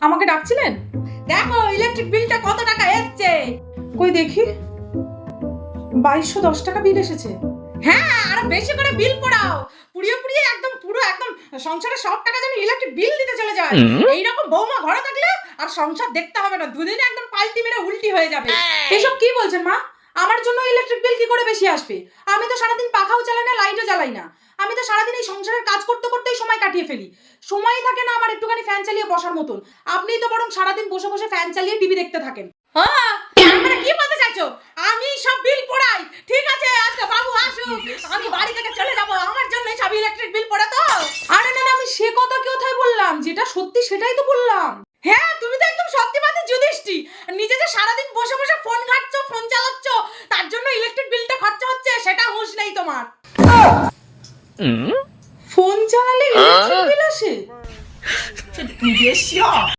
আমাকে ডাকছিলেন? দেখো ইলেকট্রিক বিলটা কত টাকা এসছে। কই দেখি, 2210 টাকা বিল এসেছে। হ্যাঁ, আরো বেশি করে বিল পড়াও। পুড়িয়ে পুড়িয়ে একদম পুরো একদম সংসারের সব টাকা যেন ইলেকট্রিক বিল দিতে চলে যায়। এইরকম বৌমা ঘরে থাকলে আর সংসার দেখতে হবে না, দুদিনে একদম পাল্টি মেরে উল্টি হয়ে যাবে। এসব কি বলছেন মা? আমার জন্য ইলেকট্রিক বিল কি করে বেশি আসবে? আমি তো সারাদিন পাখাও চালাই না, লাইটও জ্বালাই না। আমি তো সারাদিন এই সংসারের কাজ করতে করতেই সময় কাটিয়ে ফেলি। সময়ই থাকে না আমার একটুখানি ফ্যান চালিয়ে বসার মতন। আপনিই তো বরং সারাদিন বসে বসে ফ্যান চালিয়ে টিভি দেখতে থাকেন। হ্যাঁ, মানে কি বলতে চাইছো? আমি সব বিল পড়াই। ঠিক আছে, আজকে বাবু আসুক, আমি বাড়ি থেকে চলে যাব। আমার জন্য সব ইলেকট্রিক বিল পড়ে তো। আরে না, আমি সে কথা কোথায় বললাম, যেটা সত্যি সেটাই তো বললাম। হ্যাঁ, তুমি তো একদম সত্যিবাদী যুধিষ্ঠি। নিজে যে সারাদিন বসে বসে ফোন ঘাঁটছো, ফোন চালাচ্ছ, তার জন্য ইলেকট্রিক বিলটা খরচা হচ্ছে, সেটা হুঁশ নেই তোমার। ফোন চালালে ইলেকট্রিক বিল আসে?